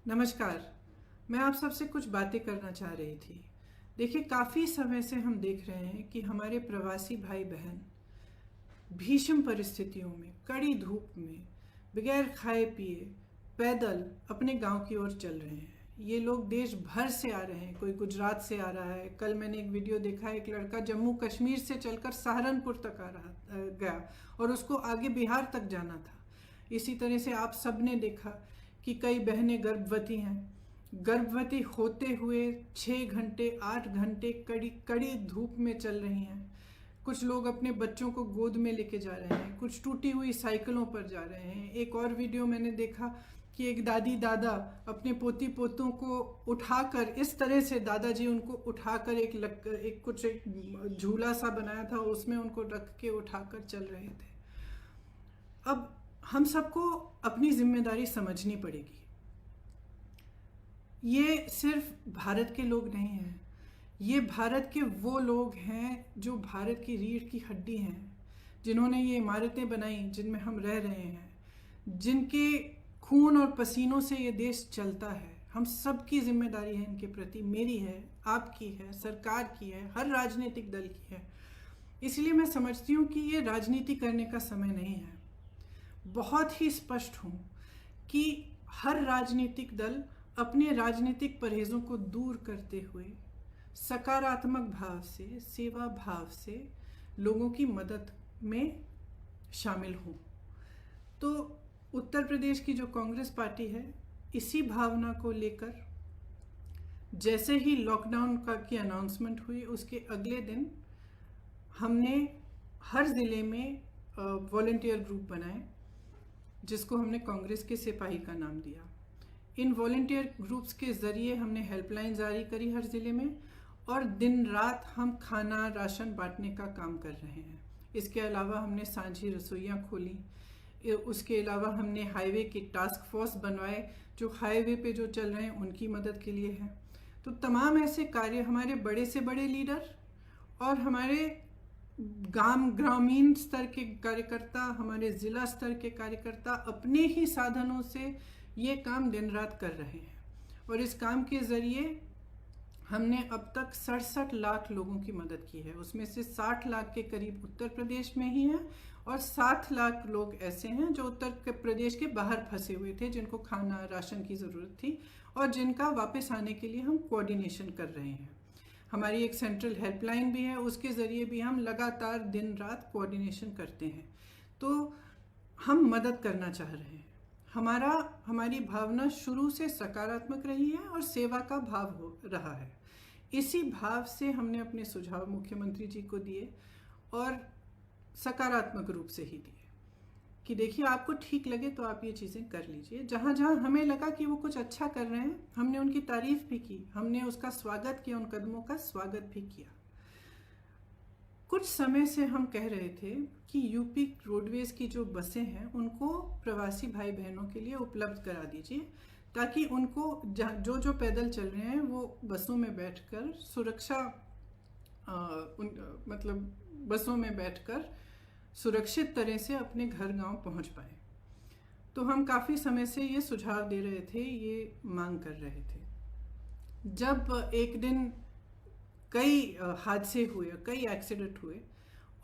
नमस्कार। मैं आप सबसे कुछ बातें करना चाह रही थी। देखिए, काफ़ी समय से हम देख रहे हैं कि हमारे प्रवासी भाई बहन भीषण परिस्थितियों में, कड़ी धूप में, बगैर खाए पिए पैदल अपने गांव की ओर चल रहे हैं। ये लोग देश भर से आ रहे हैं, कोई गुजरात से आ रहा है। कल मैंने एक वीडियो देखा, एक लड़का जम्मू कश्मीर से चलकर सहारनपुर तक गया और उसको आगे बिहार तक जाना था। इसी तरह से आप सब ने देखा कि कई बहनें गर्भवती हैं। गर्भवती होते हुए 6 घंटे 8 घंटे कड़ी कड़ी धूप में चल रही हैं। कुछ लोग अपने बच्चों को गोद में लेके जा रहे हैं, कुछ टूटी हुई साइकिलों पर जा रहे हैं। एक और वीडियो मैंने देखा कि एक दादी दादा अपने पोती पोतों को उठाकर, इस तरह से दादाजी उनको उठाकर एक झूला सा बनाया था, उसमें उनको रख के उठाकर चल रहे थे। अब हम सबको अपनी जिम्मेदारी समझनी पड़ेगी। ये सिर्फ भारत के लोग नहीं हैं, ये भारत के वो लोग हैं जो भारत की रीढ़ की हड्डी हैं, जिन्होंने ये इमारतें बनाई जिनमें हम रह रहे हैं, जिनके खून और पसीनों से ये देश चलता है। हम सबकी जिम्मेदारी है इनके प्रति, मेरी है, आपकी है, सरकार की है, हर राजनीतिक दल की है। इसलिए मैं समझती हूँ कि ये राजनीति करने का समय नहीं है। बहुत ही स्पष्ट हूँ कि हर राजनीतिक दल अपने राजनीतिक परहेजों को दूर करते हुए सकारात्मक भाव से, सेवा भाव से लोगों की मदद में शामिल हों। तो उत्तर प्रदेश की जो कांग्रेस पार्टी है, इसी भावना को लेकर जैसे ही लॉकडाउन की अनाउंसमेंट हुई, उसके अगले दिन हमने हर ज़िले में वॉलंटियर ग्रुप बनाए, जिसको हमने कांग्रेस के सिपाही का नाम दिया। इन वॉलंटियर ग्रुप्स के ज़रिए हमने हेल्पलाइन जारी करी हर ज़िले में, और दिन रात हम खाना राशन बांटने का काम कर रहे हैं। इसके अलावा हमने सांझी रसोइयाँ खोली। उसके अलावा हमने हाईवे के टास्क फोर्स बनवाए, जो हाईवे पे जो चल रहे हैं उनकी मदद के लिए हैं। तो तमाम ऐसे कार्य हमारे बड़े से बड़े लीडर और हमारे ग्रामीण स्तर के कार्यकर्ता, हमारे ज़िला स्तर के कार्यकर्ता अपने ही साधनों से ये काम दिन रात कर रहे हैं। और इस काम के ज़रिए हमने अब तक 67 लाख लोगों की मदद की है। उसमें से 60 लाख के करीब उत्तर प्रदेश में ही हैं, और 7 लाख लोग ऐसे हैं जो उत्तर प्रदेश के बाहर फंसे हुए थे, जिनको खाना राशन की ज़रूरत थी और जिनका वापस आने के लिए हम कोऑर्डिनेशन कर रहे हैं। हमारी एक सेंट्रल हेल्पलाइन भी है, उसके ज़रिए भी हम लगातार दिन रात कोऑर्डिनेशन करते हैं। तो हम मदद करना चाह रहे हैं। हमारी भावना शुरू से सकारात्मक रही है और सेवा का भाव हो रहा है। इसी भाव से हमने अपने सुझाव मुख्यमंत्री जी को दिए, और सकारात्मक रूप से ही दिए कि देखिए, आपको ठीक लगे तो आप ये चीज़ें कर लीजिए। जहाँ जहाँ हमें लगा कि वो कुछ अच्छा कर रहे हैं, हमने उनकी तारीफ भी की, हमने उसका स्वागत किया, उन कदमों का स्वागत भी किया। कुछ समय से हम कह रहे थे कि यूपी रोडवेज़ की जो बसें हैं उनको प्रवासी भाई बहनों के लिए उपलब्ध करा दीजिए, ताकि उनको जो पैदल चल रहे हैं वो बसों में बैठकर बसों में बैठकर सुरक्षित तरह से अपने घर गांव पहुंच पाए। तो हम काफ़ी समय से ये सुझाव दे रहे थे, ये मांग कर रहे थे। जब एक दिन कई हादसे हुए, कई एक्सीडेंट हुए,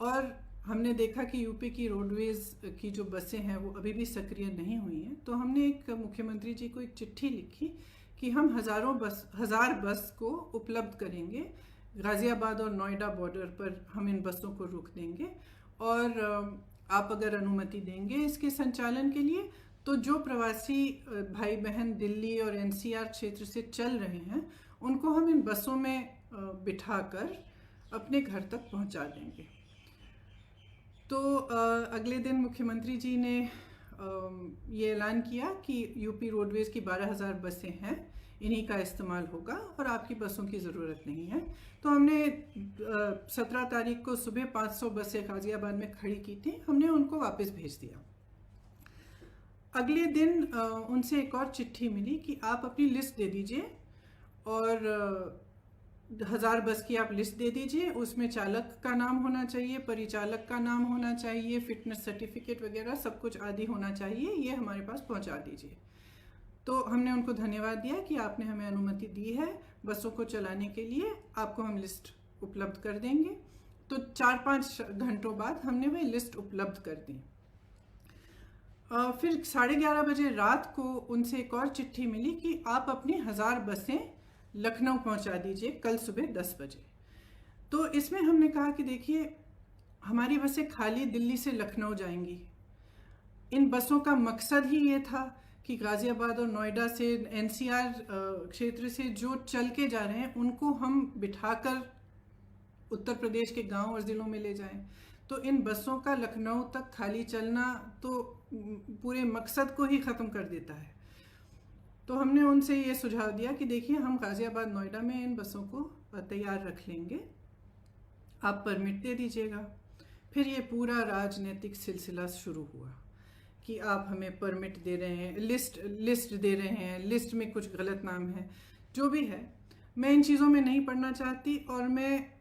और हमने देखा कि यूपी की रोडवेज़ की जो बसें हैं वो अभी भी सक्रिय नहीं हुई हैं, तो हमने एक मुख्यमंत्री जी को एक चिट्ठी लिखी कि हम हज़ार बस को उपलब्ध करेंगे। गाज़ियाबाद और नोएडा बॉर्डर पर हम इन बसों को रोक देंगे, और आप अगर अनुमति देंगे इसके संचालन के लिए, तो जो प्रवासी भाई बहन दिल्ली और एनसीआर क्षेत्र से चल रहे हैं उनको हम इन बसों में बिठाकर अपने घर तक पहुंचा देंगे। तो अगले दिन मुख्यमंत्री जी ने ये ऐलान किया कि यूपी रोडवेज़ की 12,000 बसें हैं, इन्हीं का इस्तेमाल होगा और आपकी बसों की ज़रूरत नहीं है। तो हमने 17 तारीख को सुबह 500 बसें गाज़ियाबाद में खड़ी की थी, हमने उनको वापस भेज दिया। अगले दिन उनसे एक और चिट्ठी मिली कि आप अपनी लिस्ट दे दीजिए, और 1000 बस की आप लिस्ट दे दीजिए। उसमें चालक का नाम होना चाहिए, परिचालक का नाम होना चाहिए, फिटनेस सर्टिफिकेट वगैरह सब कुछ आदि होना चाहिए, ये हमारे पास पहुंचा दीजिए। तो हमने उनको धन्यवाद दिया कि आपने हमें अनुमति दी है बसों को चलाने के लिए, आपको हम लिस्ट उपलब्ध कर देंगे। तो 4-5 घंटों बाद हमने वह लिस्ट उपलब्ध कर दी। फिर 11:30 बजे रात को उनसे एक और चिट्ठी मिली कि आप अपनी 1000 बसें लखनऊ पहुंचा दीजिए कल सुबह 10 बजे। तो इसमें हमने कहा कि देखिए, हमारी बसें खाली दिल्ली से लखनऊ जाएंगी। इन बसों का मकसद ही ये था कि गाज़ियाबाद और नोएडा से, एनसीआर क्षेत्र से जो चल के जा रहे हैं उनको हम बिठाकर उत्तर प्रदेश के गांव और ज़िलों में ले जाएं। तो इन बसों का लखनऊ तक खाली चलना तो पूरे मकसद को ही ख़त्म कर देता है। तो हमने उनसे ये सुझाव दिया कि देखिए, हम गाज़ियाबाद नोएडा में इन बसों को तैयार रख लेंगे, आप परमिट दे दीजिएगा। फिर ये पूरा राजनीतिक सिलसिला शुरू हुआ कि आप हमें परमिट दे रहे हैं, लिस्ट दे रहे हैं, लिस्ट में कुछ गलत नाम है। जो भी है, मैं इन चीज़ों में नहीं पढ़ना चाहती और मैं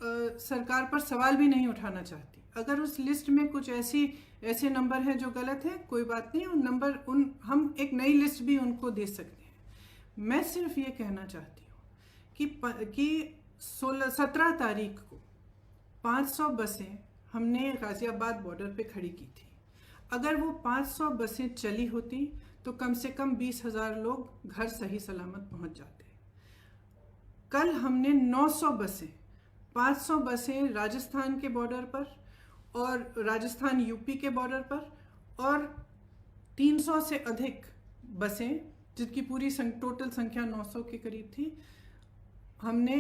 सरकार पर सवाल भी नहीं उठाना चाहती। अगर उस लिस्ट में कुछ ऐसे नंबर हैं जो गलत हैं, कोई बात नहीं, हम एक नई लिस्ट भी उनको दे सकते हैं। मैं सिर्फ ये कहना चाहती हूँ कि 17 तारीख को 500 बसें हमने गाज़ियाबाद बॉर्डर पे खड़ी की थी। अगर वो 500 बसें चली होती तो कम से कम 20,000 लोग घर सही सलामत पहुंच जाते। कल हमने 900 बसें, 500 बसें राजस्थान के बॉर्डर पर और राजस्थान यूपी के बॉर्डर पर, और 300 से अधिक बसें, जिनकी पूरी टोटल संख्या 900 के करीब थी, हमने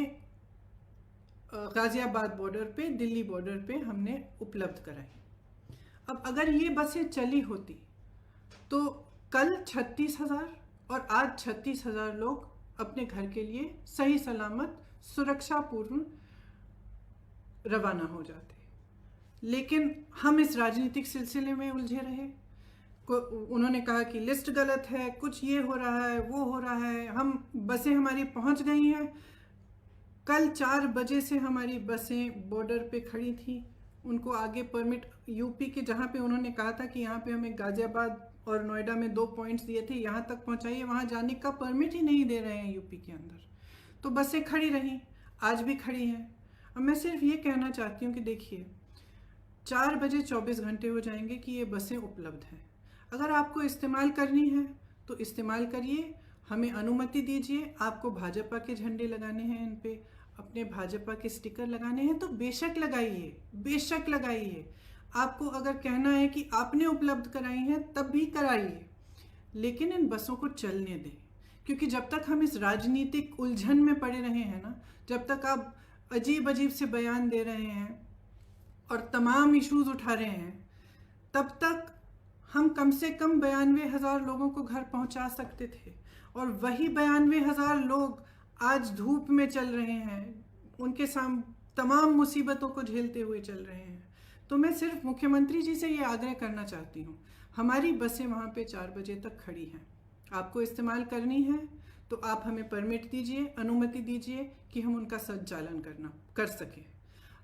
गाज़ियाबाद बॉर्डर पे, दिल्ली बॉर्डर पे हमने उपलब्ध कराई। अब अगर ये बसें चली होती तो कल 36,000 और आज 36,000 लोग अपने घर के लिए सही सलामत सुरक्षापूर्ण रवाना हो जाते। लेकिन हम इस राजनीतिक सिलसिले में उलझे रहे। उन्होंने कहा कि लिस्ट गलत है, कुछ ये हो रहा है, वो हो रहा है। बसें हमारी पहुंच गई हैं। कल 4 बजे से हमारी बसें बॉर्डर पे खड़ी थी। उनको आगे परमिट, यूपी के जहाँ पे उन्होंने कहा था कि यहाँ पे हमें गाज़ियाबाद और नोएडा में 2 पॉइंट्स दिए थे, यहाँ तक पहुँचाइए, वहाँ जाने का परमिट ही नहीं दे रहे हैं यूपी के अंदर। तो बसें खड़ी रहीं, आज भी खड़ी हैं। अब मैं सिर्फ ये कहना चाहती हूँ कि देखिए, 4 बजे 24 घंटे हो जाएंगे कि ये बसें उपलब्ध हैं। अगर आपको इस्तेमाल करनी है तो इस्तेमाल करिए, हमें अनुमति दीजिए। आपको भाजपा के झंडे लगाने हैं, इन पे अपने भाजपा के स्टिकर लगाने हैं तो बेशक लगाइए, बेशक लगाइए। आपको अगर कहना है कि आपने उपलब्ध कराई हैं तब भी कराइए, लेकिन इन बसों को चलने दें। क्योंकि जब तक हम इस राजनीतिक उलझन में पड़े रहे हैं ना, जब तक आप अजीब अजीब से बयान दे रहे हैं और तमाम इश्यूज उठा रहे हैं, तब तक हम कम से कम 92,000 लोगों को घर पहुंचा सकते थे। और वही 92,000 लोग आज धूप में चल रहे हैं, उनके सामने तमाम मुसीबतों को झेलते हुए चल रहे हैं। तो मैं सिर्फ मुख्यमंत्री जी से ये आग्रह करना चाहती हूँ, हमारी बसें वहाँ पे 4 बजे तक खड़ी हैं। आपको इस्तेमाल करनी है तो आप हमें परमिट दीजिए, अनुमति दीजिए कि हम उनका संचालन कर सकें।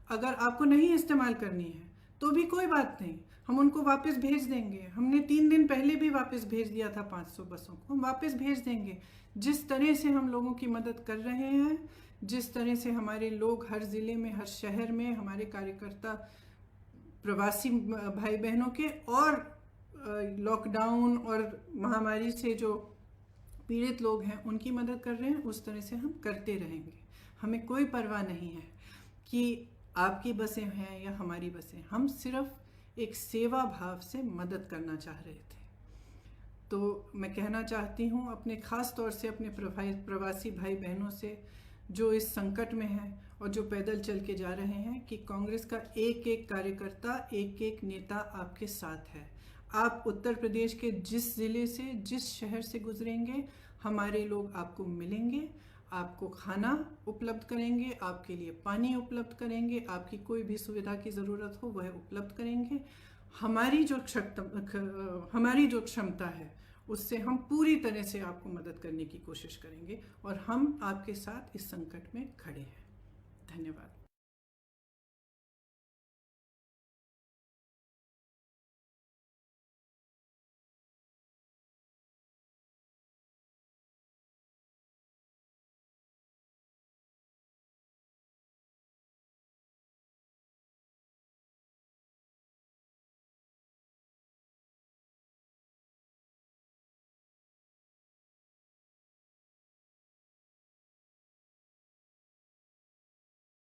अगर आपको नहीं इस्तेमाल करनी है तो भी कोई बात नहीं, हम उनको वापस भेज देंगे। हमने 3 दिन पहले भी वापस भेज दिया था 500 बसों को, हम वापस भेज देंगे। जिस तरह से हम लोगों की मदद कर रहे हैं, जिस तरह से हमारे लोग हर ज़िले में, हर शहर में, हमारे कार्यकर्ता प्रवासी भाई बहनों के और लॉकडाउन और महामारी से जो पीड़ित लोग हैं उनकी मदद कर रहे हैं, उस तरह से हम करते रहेंगे। हमें कोई परवाह नहीं है कि आपकी बसें हैं या हमारी बसें, हम सिर्फ एक सेवा भाव से मदद करना चाह रहे थे। तो मैं कहना चाहती हूँ अपने ख़ास तौर से अपने प्रवासी भाई बहनों से जो इस संकट में हैं और जो पैदल चल के जा रहे हैं, कि कांग्रेस का एक एक कार्यकर्ता, एक एक नेता आपके साथ है। आप उत्तर प्रदेश के जिस ज़िले से, जिस शहर से गुजरेंगे, हमारे लोग आपको मिलेंगे, आपको खाना उपलब्ध करेंगे, आपके लिए पानी उपलब्ध करेंगे, आपकी कोई भी सुविधा की ज़रूरत हो वह उपलब्ध करेंगे। हमारी जो क्षमता है उससे हम पूरी तरह से आपको मदद करने की कोशिश करेंगे और हम आपके साथ इस संकट में खड़े हैं। धन्यवाद।